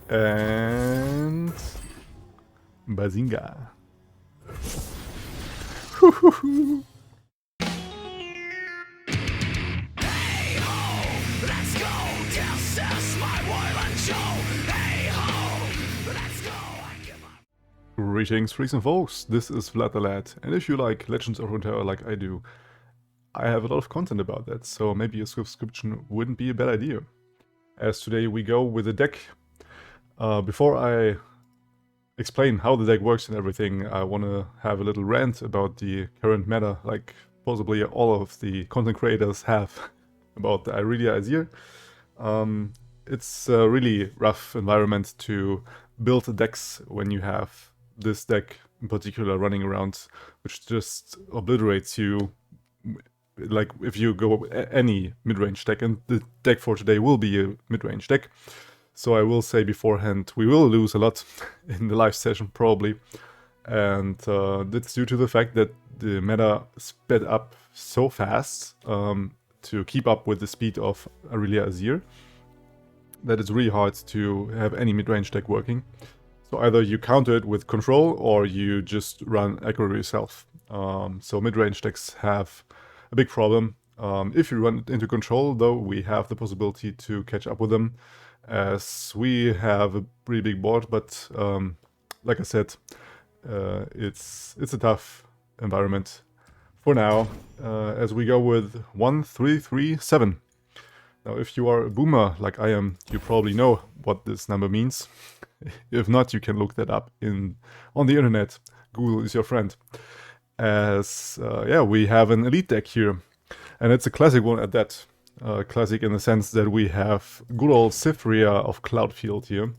And Bazinga. Greetings, freaks and folks, this is Vlad the Lad, and if you like Legends of Runeterra like I do, I have a lot of content about that, so maybe a subscription wouldn't be a bad idea. As today we go with a deck. Before I explain how the deck works and everything, I want to have a little rant about the current meta, like possibly all of the content creators have about the Irelia Azir. It's a really rough environment to build decks when you have this deck in particular running around, which just obliterates you. Like if you go any mid-range deck, and the deck for today will be a mid-range deck. So I will say beforehand, we will lose a lot in the live session probably. And that's due to the fact that the meta sped up so fast to keep up with the speed of Irelia Azir that it's really hard to have any mid-range deck working. So either you counter it with control or you just run aggro yourself. So mid-range decks have a big problem. If you run into control, though, we have the possibility to catch up with them, as we have a pretty big board. But like I said, it's a tough environment for now, as we go with 1-3-3-7. Now, if you are a boomer like I am, you probably know what this number means. If not, you can look that up on the internet. Google is your friend. As yeah, we have an elite deck here, and it's a classic one at that. Classic in the sense that we have good old Cyphria of Cloudfield here.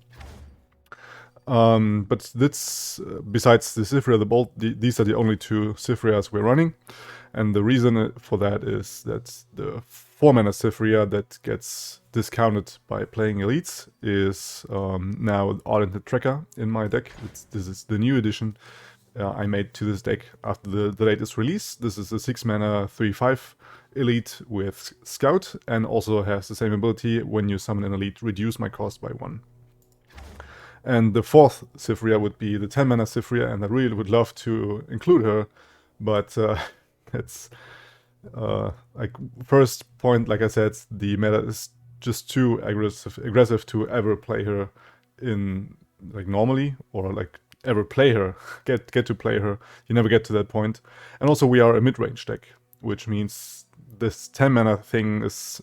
But that's besides the Cyphria, the Bolt, these are the only two Cyphrias we're running, and the reason for that is that the 4-mana Cyphria that gets discounted by playing elites is now Ardent Tracker in my deck. This is the new addition I made to this deck after the latest release. This is a 6-mana 3/5 elite with Scout, and also has the same ability: when you summon an elite, reduce my cost by 1. And the 4th Cyphria would be the 10-mana Cyphria, and I really would love to include her, but it's like first point, like I said, the meta is just too aggressive to ever play her in like normally, or like ever play her, get to play her. You never get to that point. And also we are a mid-range deck, which means this 10-mana thing is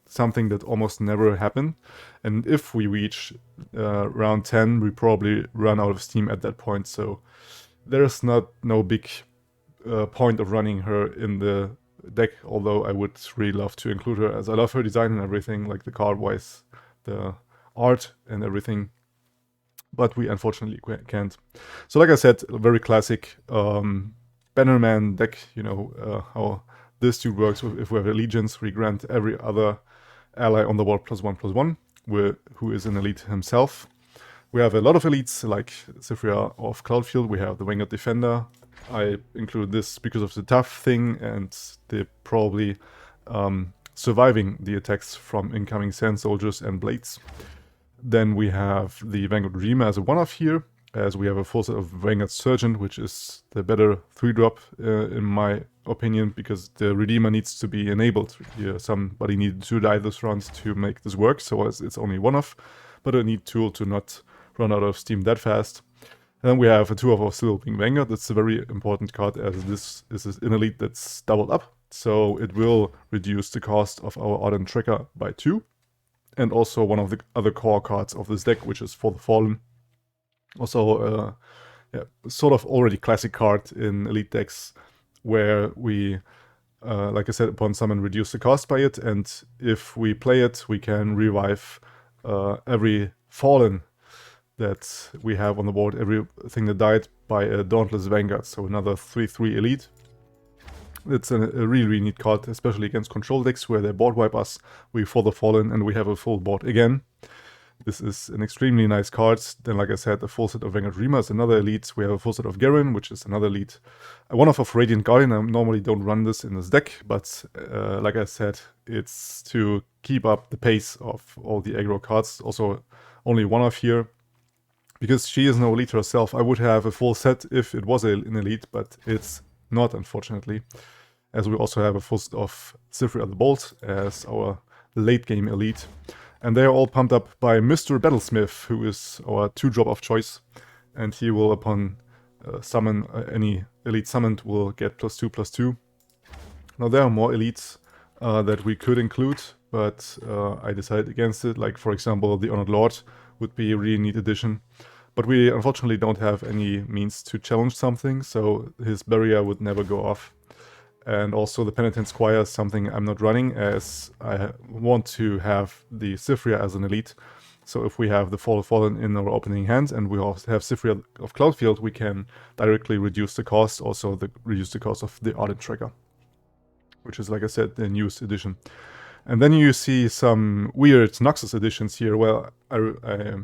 something that almost never happened. And if we reach round 10, we probably run out of steam at that point. So there's no big point of running her in the deck, although I would really love to include her, as I love her design and everything, like the card-wise, the art and everything. But we unfortunately can't. So like I said, a very classic Bannerman deck. You know how this dude works. If we have allegiance, we grant every other ally on the board +1/+1, who is an elite himself. We have a lot of elites, like Cyphria of Cloudfield. We have the Vanguard Defender. I include this because of the tough thing, and they're probably surviving the attacks from incoming Sand Soldiers and Blades. Then we have the Vanguard Redeemer as a one-off here, as we have a full set of Vanguard Sergeant, which is the better 3-drop in my opinion, because the Redeemer needs to be enabled. Here, somebody needed to die this round to make this work, so it's only one-off, but a neat tool to not run out of steam that fast. And then we have a 2 of our Silverwing Vanguard. That's a very important card, as this is an elite that's doubled up, so it will reduce the cost of our Ardent Tracker by 2. And also one of the other core cards of this deck, which is For the Fallen. Also, yeah, sort of already classic card in elite decks, where we, like I said, upon summon, reduce the cost by it, and if we play it, we can revive every Fallen that we have on the board, everything that died, by a Dauntless Vanguard, so another 3/3 elite. It's a really neat card, especially against control decks where they board wipe us. We For the Fallen and we have a full board again. This is an extremely nice card. Then, like I said, a full set of Vanguard Redeemer is another elite. We have a full set of Garen, which is another elite. One of Radiant Guardian. I normally don't run this in this deck, but like I said, it's to keep up the pace of all the aggro cards. Also, only one off here. Because she is no elite herself, I would have a full set if it was an elite, but it's not, unfortunately. As we also have a full set of Cyphria the Bolt as our late game elite. And they are all pumped up by Mr. Battlesmith, who is our 2-drop of choice. And he will, upon summon any elite summoned, will get +2/+2. Now there are more elites that we could include, but I decided against it. Like, for example, the Honored Lord would be a really neat addition. But we unfortunately don't have any means to challenge something, so his barrier would never go off. And also the Penitent Squire is something I'm not running, as I want to have the Cyphria as an elite. So if we have the Fall of Fallen in our opening hand and we also have Cyphria of Cloudfield, we can directly reduce the cost, also reduce the cost of the Ardent tracker, which is, like I said, the newest edition. And then you see some weird Noxus editions here. Well, I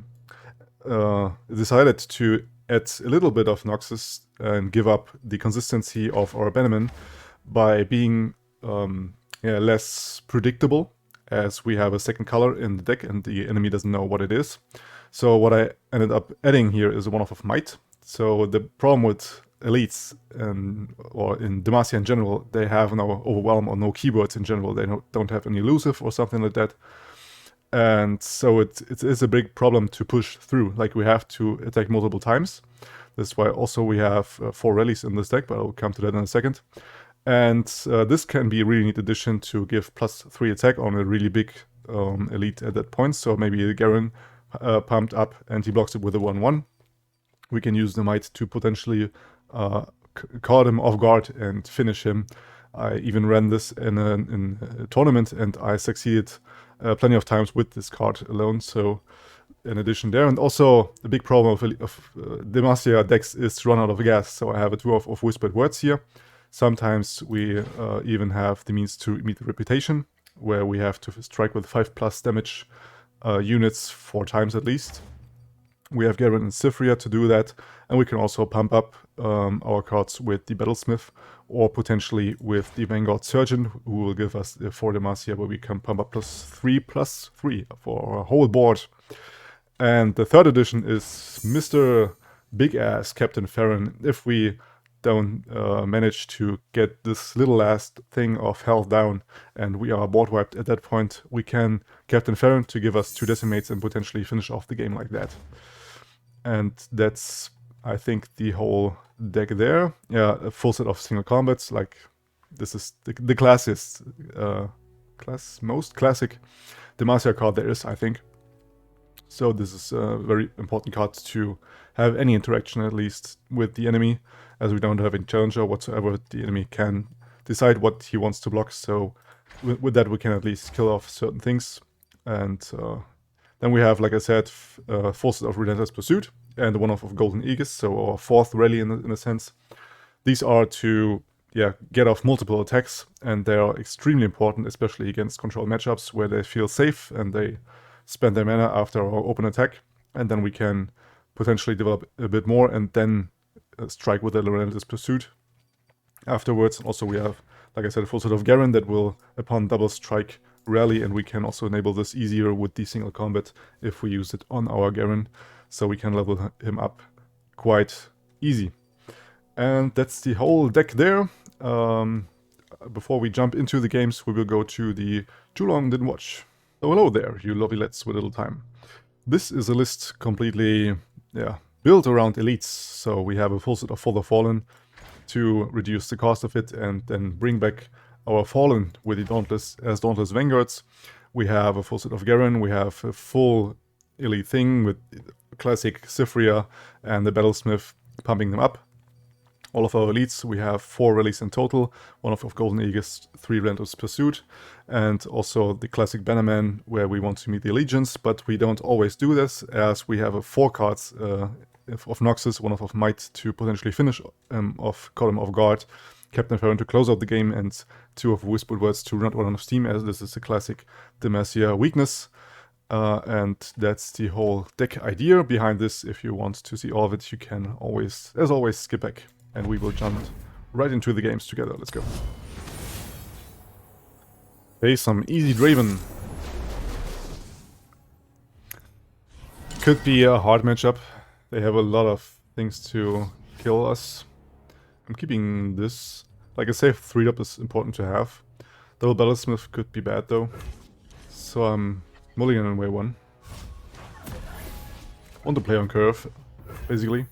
decided to add a little bit of Noxus and give up the consistency of our Bannerman by being less predictable, as we have a second color in the deck and the enemy doesn't know what it is. So what I ended up adding here is a one-off of Might. So the problem with elites or in Demacia in general, they have no overwhelm or no keywords in general. They don't have any elusive or something like that. And so it is a big problem to push through. Like, we have to attack multiple times. That's why also we have 4 rallies in this deck, but I'll come to that in a second. And this can be a really neat addition to give +3 attack on a really big elite at that point. So maybe the Garen pumped up and he blocks it with a 1/1. We can use the Might to potentially caught him off guard and finish him. I even ran this in a tournament and I succeeded plenty of times with this card alone. So in addition there, and also the big problem of Demacia decks is to run out of gas. So I have a 2 of Whispered Words here. Sometimes we even have the means to meet the reputation, where we have to strike with 5+ damage units 4 times at least. We have Garen and Cyphria to do that, and we can also pump up our cards with the Battlesmith, or potentially with the Vanguard Surgeon, who will give us the 4 Demacia, where we can pump up +3/+3 for our whole board. And the third edition is Mr. Big Ass Captain Farron. If we don't manage to get this little last thing of health down and we are board wiped at that point, we can Captain Farron to give us 2 decimates and potentially finish off the game like that. And that's, I think, the whole deck there. Yeah, a full set of single combats. Like, this is the classiest, most classic Demacia card there is, I think. So this is a very important card to have any interaction, at least, with the enemy, as we don't have any challenger whatsoever. The enemy can decide what he wants to block, so with that we can at least kill off certain things. And then we have, like I said, full set of Relentless Pursuit and one of Golden Aegis, so our 4th rally in a sense. These are to get off multiple attacks, and they are extremely important, especially against control matchups where they feel safe and they spend their mana after our open attack, and then we can potentially develop a bit more and then strike with a Relentless Pursuit afterwards. And also we have, like I said, a full set of Garen that will, upon double strike, rally, and we can also enable this easier with the single combat if we use it on our Garen, so we can level him up quite easy. And that's the whole deck there. Before we jump into the games, we will go to the Too Long Didn't Watch. So hello there, you lovely lads with little time. This is a list completely built around elites, so we have a full set of Fall of Fallen to reduce the cost of it and then bring back our Fallen with the Dauntless Vanguards. We have a full set of Garen, we have a full elite thing with classic Cyphria and the Battlesmith pumping them up. All of our elites, we have 4 rallies in total, one of Golden Aegis, 3 Relentless Pursuit, and also the classic Bannerman, where we want to meet the Allegiance, but we don't always do this, as we have 4 cards of Noxus, one of Might to potentially finish off, caught him off guard, Captain Farron to close out the game, and 2 of Whispered Words to run out of steam, as this is a classic Demacia weakness. And that's the whole deck idea behind this. If you want to see all of it, you can always, as always, skip back. And we will jump right into the games together. Let's go. Hey, some easy Draven. Could be a hard matchup. They have a lot of things to kill us. I'm keeping this. Like a safe 3-up is important to have. Double Battlesmith could be bad though. So I'm mulligan on wave 1. Want to play on curve, basically.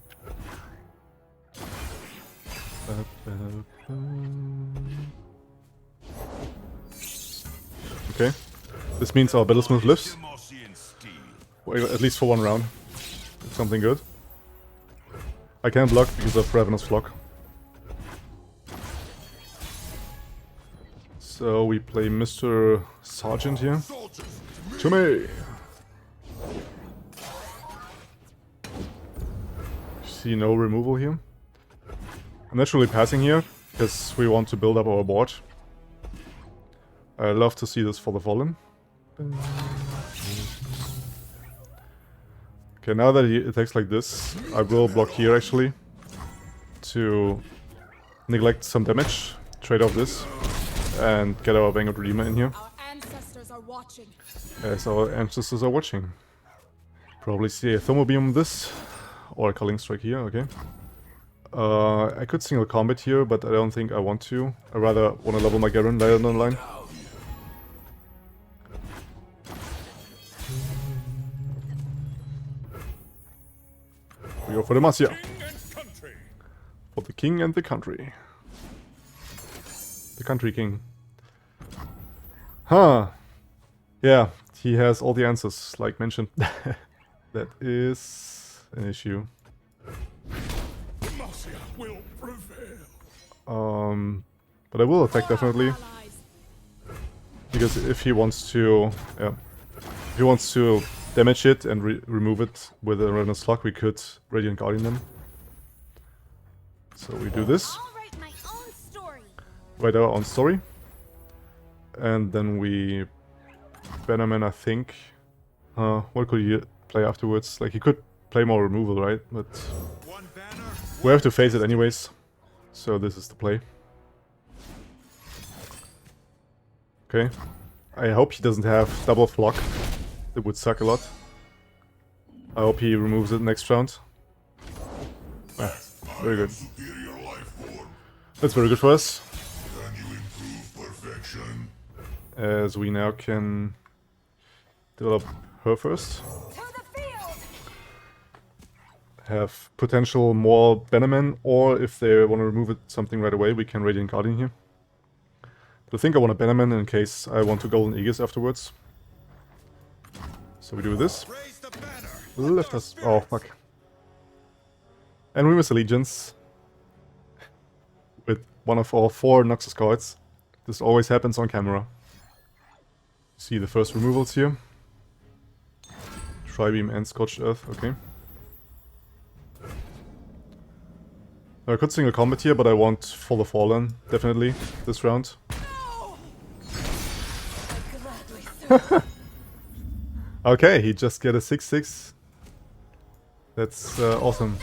Okay. This means our Battlesmith lives. Well, at least for 1 round. It's something good. I can't block because of Ravenous Flock. So we play Mr. Sergeant here. To me! See no removal here. I'm naturally passing here, because we want to build up our board. I love to see this for the Fallen. Okay, now that he attacks like this, I will block here actually. To neglect some damage, trade off this, and get our Vanguard Redeemer in here. Our ancestors are watching. Yes, our ancestors are watching. Probably see a Thermal Beam on this, or a Culling Strike here, okay. I could single combat here, but I don't think I want to. I rather want to level my Garen later down the line. We go for Demacia. For the king and the country. The country king. Huh. Yeah, he has all the answers, like mentioned. That is an issue. Will prevail. But I will attack definitely. Because if he wants to, yeah, if he wants to damage it and remove it with a Ravenous Flock, we could Radiant Guardian them. So we do this. Write our own story. And then we Bannerman, I think. What could he play afterwards? Like, he could play more removal, right? But we have to face it anyways. So this is the play. Okay. I hope he doesn't have double flock. That would suck a lot. I hope he removes it next round. Ah, very good. That's very good for us. As we now can develop her first. Have potential more Bannerman, or if they want to remove it something right away, we can Radiant Guardian here. But I think I want a Bannerman in case I want to Golden Aegis afterwards. So we do this. Left us. Oh, fuck. And we miss Allegiance. With one of our 4 Noxus cards. This always happens on camera. See the first removals here. Tribeam and Scorched Earth, okay. I could single combat here, but I want For the Fallen, definitely, this round. Okay, he just get a 6/6. That's awesome.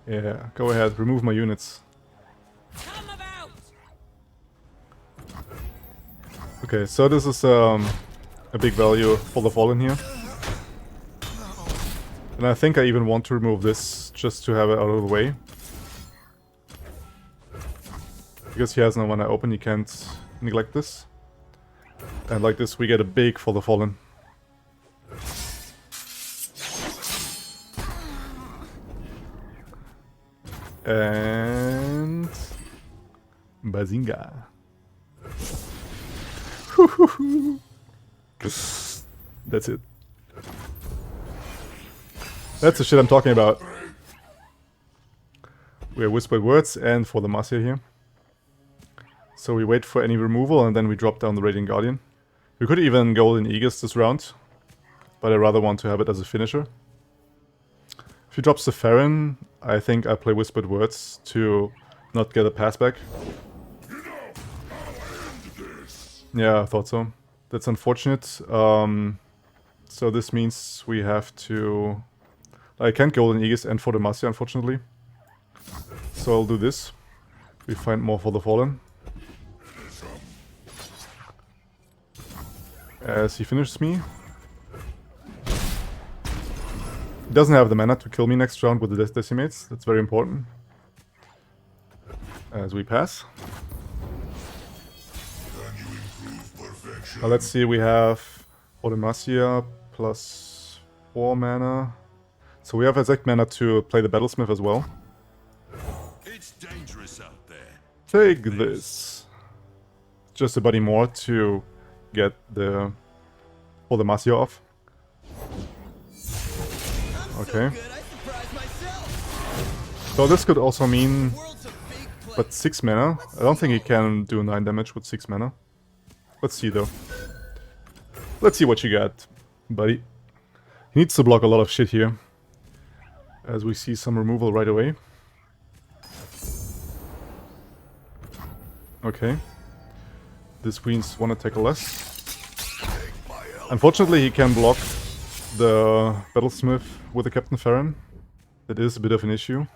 Yeah, go ahead, remove my units. Okay, so this is a big value for the Fallen here. And I think I even want to remove this just to have it out of the way. Because he has no mana open, he can't neglect this. And like this we get a big for the Fallen. And Bazinga. That's it. That's the shit I'm talking about. We have Whispered Words and for the Demacia here. So we wait for any removal and then we drop down the Radiant Guardian. We could even Golden Aegis this round, but I rather want to have it as a finisher. If he drops the Farron, I think I play Whispered Words to not get a pass back. Yeah, I thought so. That's unfortunate. So this means we have to... I can't Golden Aegis and for the Demacia, unfortunately. So I'll do this. We find more for the Fallen. As he finishes me. He doesn't have the mana to kill me next round with the decimates. That's very important. As we pass. Let's see, we have Demacia plus 4 mana. So we have exact mana to play the Battlesmith as well. It's dangerous out there. Take this. Just a buddy more to get the Demacia off. Okay. So this could also mean, but 6 mana. I don't think he can do 9 damage with 6 mana. Let's see though. Let's see what you got, buddy. He needs to block a lot of shit here. As we see some removal right away. Okay. This Queen's one attack or less. Unfortunately, he can block the Battlesmith with the Captain Farron. That is a bit of an issue.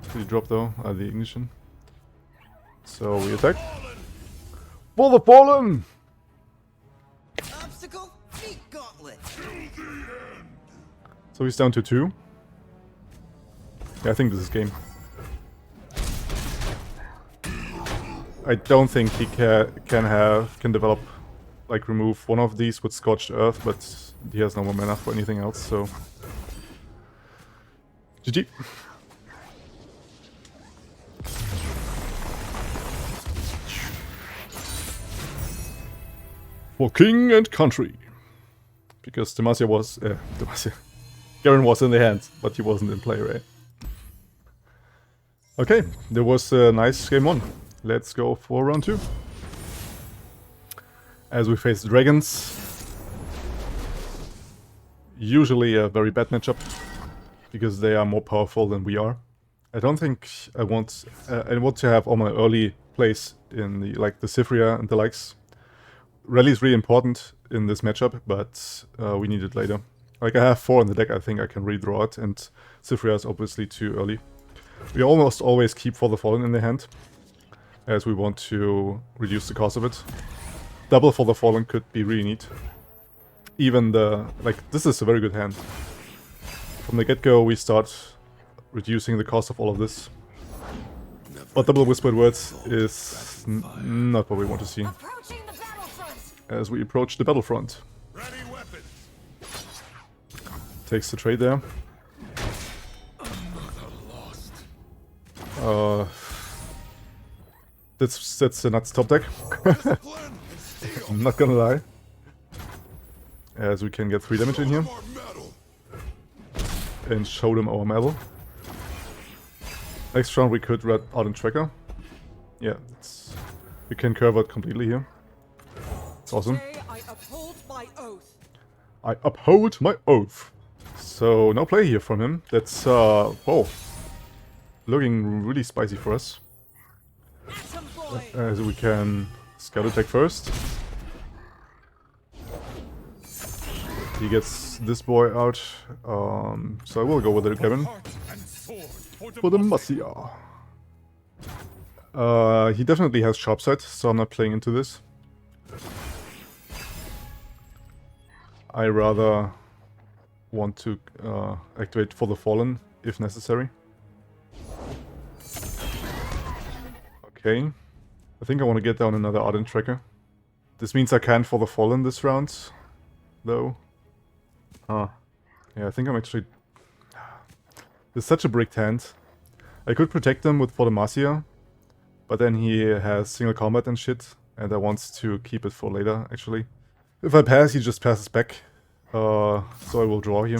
Did he drop though? The ignition. So we attack. For the Fallen! Obstacle, feet gauntlet. So he's down to 2. Yeah, I think this is game. I don't think he can develop, like, remove one of these with Scorched Earth, but he has no more mana for anything else, so... GG. For king and country. Because Demacia was... Garen was in the hand, but he wasn't in play, right? Okay, there was a nice game 1. Let's go for round 2. As we face dragons. Usually a very bad matchup, because they are more powerful than we are. I don't think I want to have all my early plays in the Cyphria and the likes. Rally is really important in this matchup, but we need it later. Like, I have 4 in the deck, I think I can redraw it, and Cyphria is obviously too early. We almost always keep For the Fallen in the hand, as we want to reduce the cost of it. Double For the Fallen could be really neat. Even this is a very good hand. From the get-go we start reducing the cost of all of this. But Double Whispered Words is not what we want to see. As we approach the battlefront. Takes the trade there. That's a nuts top deck. I'm not gonna lie. As we can get 3 damage in here. And show them our metal. Next round we could red Ardent Tracker. Yeah, we can curve out completely here. It's awesome. I uphold my oath. I uphold my oath. So no play here from him. That's whoa. Looking really spicy for us. As we can scout attack first. He gets this boy out. So I will go with the Garen. For the Demacia. He definitely has sharp sight, so I'm not playing into this. I rather want to activate For the Fallen if necessary. Okay. I think I want to get down another Ardent Tracker. This means I can't For the Fallen this round, though. Yeah, I think I'm actually... It's such a bricked hand. I could protect them with For the Demacia, but then he has single combat and shit, and I want to keep it for later, actually. If I pass, he just passes back. So I will draw here.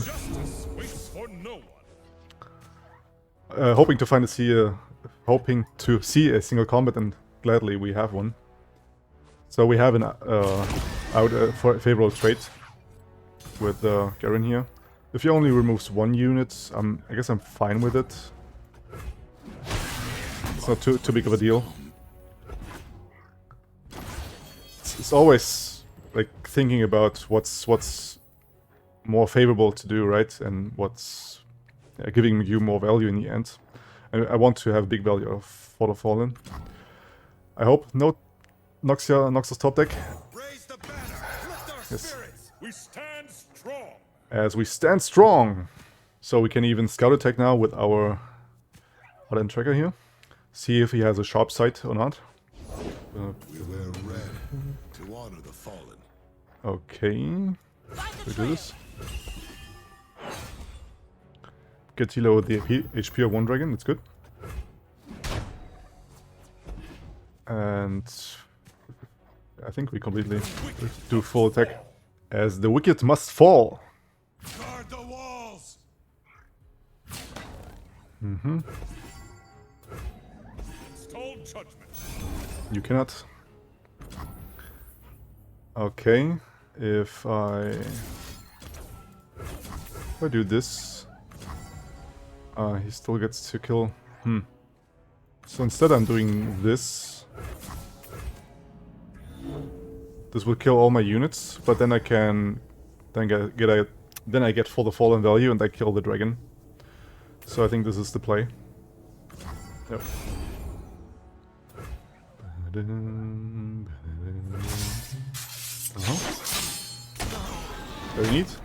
Hoping to see a single combat, and gladly we have one. So we have an favorable trade with Garen here. If he only removes 1 unit, I guess I'm fine with it. It's not too big of a deal. It's always like thinking about what's more favorable to do, right? And what's giving you more value in the end. I want to have big value of For the Fallen. I hope no Noxus top deck. Raise the banner. Lift our Yes. spirits. We stand strong. As we stand strong. So we can even scout attack now with our Ardent tracker here. See if he has a sharp sight or not. We wear red to honor the fallen. Okay. We do this. Get you lower the HP of one dragon, that's good. And I think we completely do full attack. As the wicked must fall. Guard the walls! Install judgment. You cannot. Okay. If I do this, he still gets to kill. So instead I'm doing this. This will kill all my units, but then I can then I get for the fallen value and I kill the dragon. So I think this is the play. Yep. Very neat.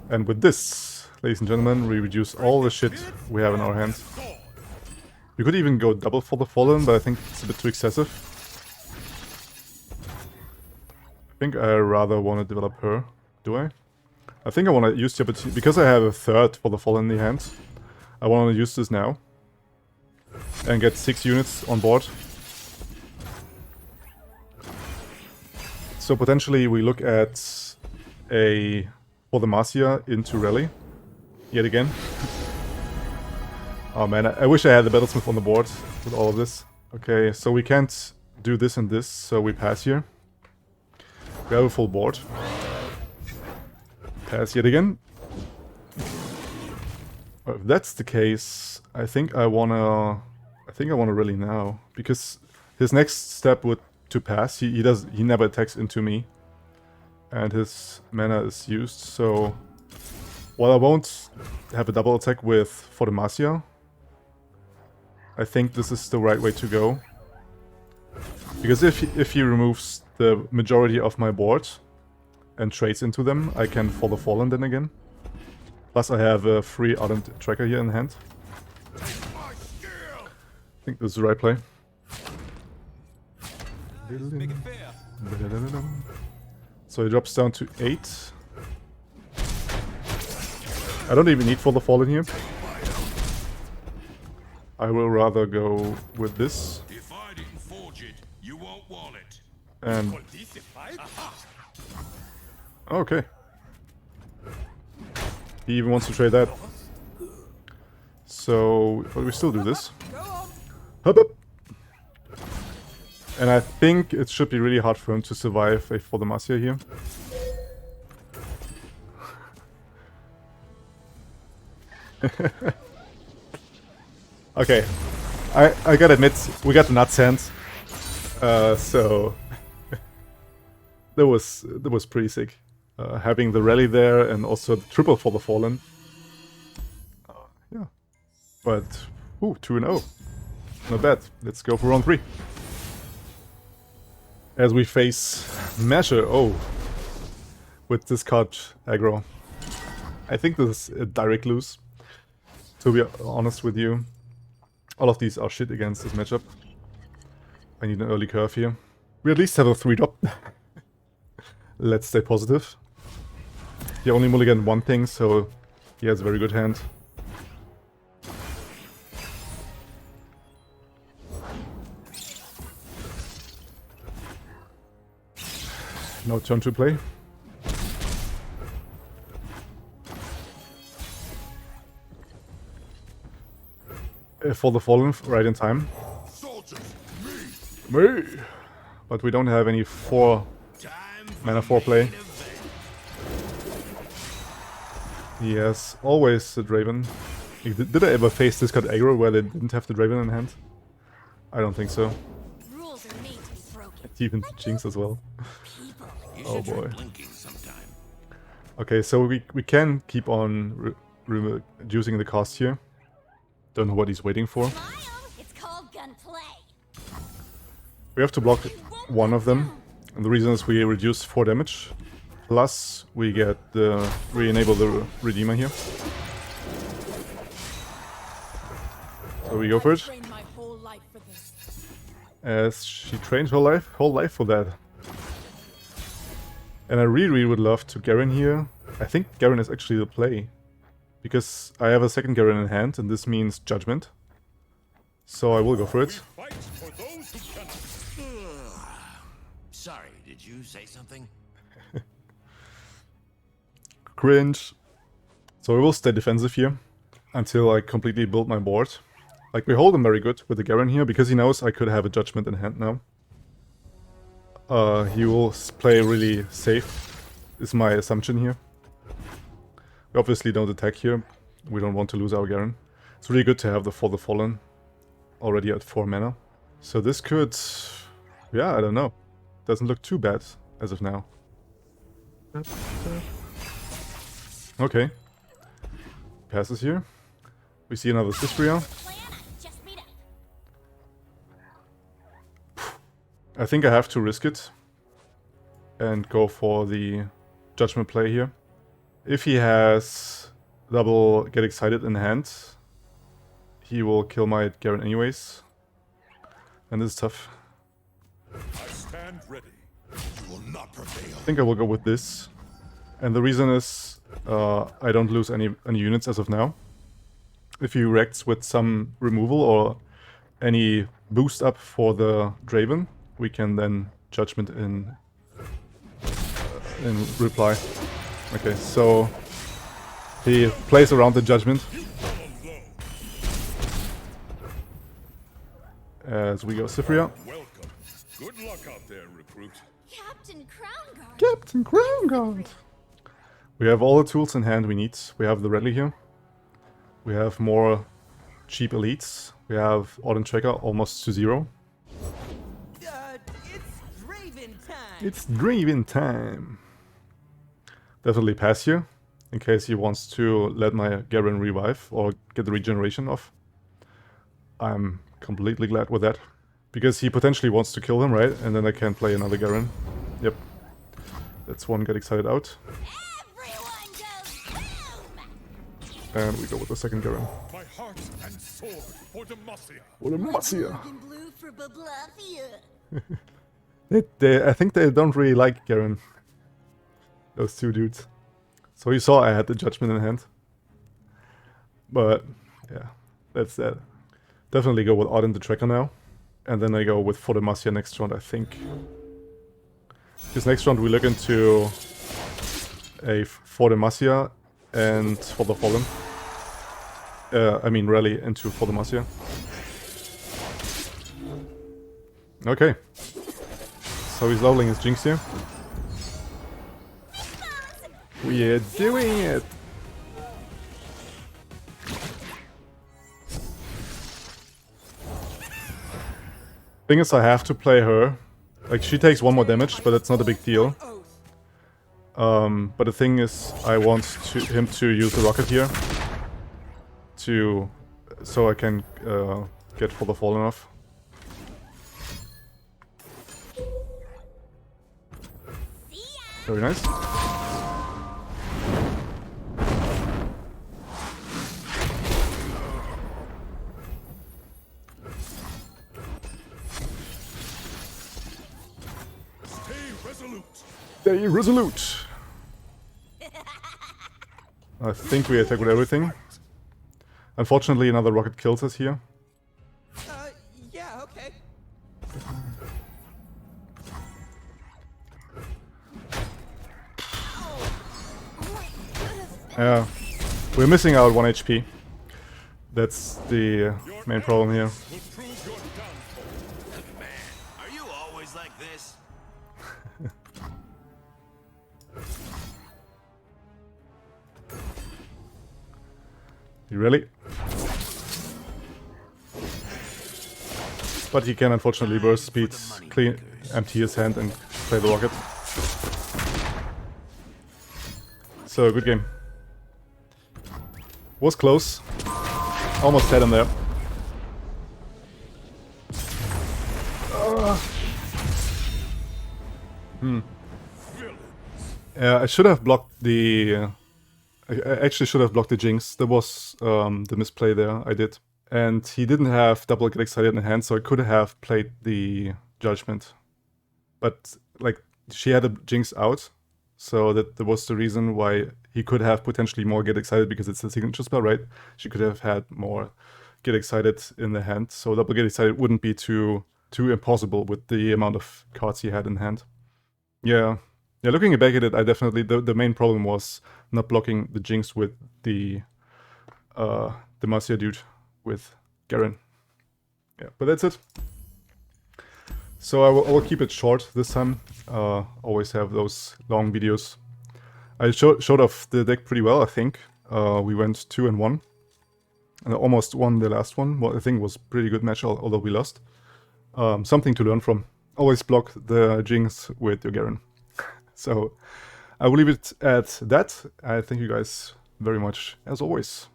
And with this, ladies and gentlemen, we reduce all the shit we have in our hands. You could even go double for the fallen, but I think it's a bit too excessive. I think I rather want to develop her. Do I? I think I want to use the opportunity, because I have a third for the fallen in the hand. I want to use this now. And get 6 units on board. So potentially we look at for Demacia into rally. Yet again. Oh man, I wish I had the Battlesmith on the board with all of this. Okay, so we can't do this and this, so we pass here. We have a full board. Pass yet again. Well, if that's the case, I think I wanna rally now, because his next step would to pass. He never attacks into me, and his mana is used. So while I won't have a double attack for Demacia, I think this is the right way to go. Because if he removes the majority of my board and trades into them, I can for the fallen then again. Plus I have a free Ardent tracker here in hand. I think this is the right play. So he drops down to 8. I don't even need for the fallen here. I will rather go with this. If I didn't forge it, you won't want it. And okay. He even wants to trade that. So, but we still do this. Hup up. And I think it should be really hard for him to survive for Demacia here. Okay, I gotta admit, we got the nuts hands, so that was pretty sick. Having the rally there and also the triple for the fallen. Yeah, but 2-0, not bad. Let's go for round 3. As we face Measure, with discard aggro. I think this is a direct lose, to be honest with you. All of these are shit against this matchup. I need an early curve here. We at least have a 3-drop. Let's stay positive. He only mulliganed one thing, so he has a very good hand. No turn to play. For the fallen, right in time. Soldiers, Me! But we don't have any mana 4 play. Yes, always the Draven. Did I ever face discard aggro where they didn't have the Draven in hand? I don't think so. Rules are made to be broken. Even Jinx as well. Oh boy. blinking sometime. Okay, so we can keep on reducing the cost here. Don't know what he's waiting for. It's called gunplay. We have to block one of them. And the reason is we reduce 4 damage. Plus, we get the re-enable the Redeemer here. So we go for it. Trained my whole life for this. As she trained her whole life for that. And I really would love to Garen here. I think Garen is actually the play. Because I have a second Garen in hand, and this means Judgment. So I will go for it. Fight for those who cannot. Sorry, did you say something? Cringe. So I will stay defensive here until I completely build my board. Like, we hold him very good with the Garen here, because he knows I could have a Judgment in hand now. He will play really safe, is my assumption here. We obviously don't attack here. We don't want to lose our Garen. It's really good to have the For the Fallen already at 4 mana. So this could... yeah, I don't know. Doesn't look too bad as of now. Okay. Passes here. We see another Cytheria. Plan, I just beat up. I think I have to risk it and go for the Judgment play here. If he has double Get Excited in hand, he will kill my Garen anyways. And this is tough. I stand ready. You will not prevail. I think I will go with this. And the reason is I don't lose any units as of now. If he reacts with some removal or any boost up for the Draven, we can then Judgment in reply. Okay, so he plays around the Judgment. As we go Cytheria. Welcome. Good luck out there, recruit. Captain Crown Guard. Captain Crown Guard! We have all the tools in hand we need. We have the Rally here. We have more cheap elites. We have Ardent Tracker almost to 0. It's Draven time. It's Draven time! Definitely pass here, in case he wants to let my Garen revive or get the regeneration off. I'm completely glad with that. Because he potentially wants to kill him, right? And then I can play another Garen. Yep. That's one Get Excited out. Everyone goes boom! And we go with the second Garen. My heart and sword for Demacia. What a Demacia! In blue for Bablafia. I think they don't really like Garen. Those two dudes. So you saw I had the Judgment in hand. But, yeah, that's that. Definitely go with Ardent the Tracker now. And then I go with For Demacia next round, I think. Because next round we look into a For Demacia and For the Fallen. I mean, rally into For Demacia. Okay. So he's leveling his Jinx here. We are doing it! Thing is, I have to play her. Like, she takes 1 more damage, but it's not a big deal. But the thing is, I want him to use the rocket here. So I can get For the Fallen off. Very nice. Stay resolute. I think we attack with everything. Unfortunately, another rocket kills us here. Yeah, okay. Yeah, we're missing out 1 HP. That's the main problem here. Will prove your downfall. Man, are you always like this? You really? But he can unfortunately burst speed, clean, empty his hand and play the rocket. So, good game. Was close. Almost had him there. I should have blocked the... I actually should have blocked the Jinx. There was the misplay there, I did. And he didn't have double get excited in hand, so I could have played the Judgment. But, like, she had a Jinx out, so that was the reason why he could have potentially more get excited, because it's a signature spell, right? She could have had more get excited in the hand, so double get excited wouldn't be too impossible with the amount of cards he had in hand. Yeah, looking back at it, I definitely, the main problem was not blocking the Jinx with the Demacia dude with Garen. Yeah, but that's it. So I will keep it short this time. Always have those long videos. I showed off the deck pretty well, I think. We went 2-1. And I almost won the last one. What I think was a pretty good match, although we lost. Something to learn from. Always block the Jinx with your Garen. So I will leave it at that. I thank you guys very much, as always,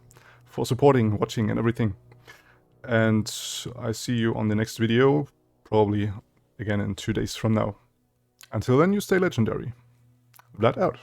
for supporting, watching, and everything. And I see you on the next video, probably again in 2 days from now. Until then, you stay legendary. Vlad out.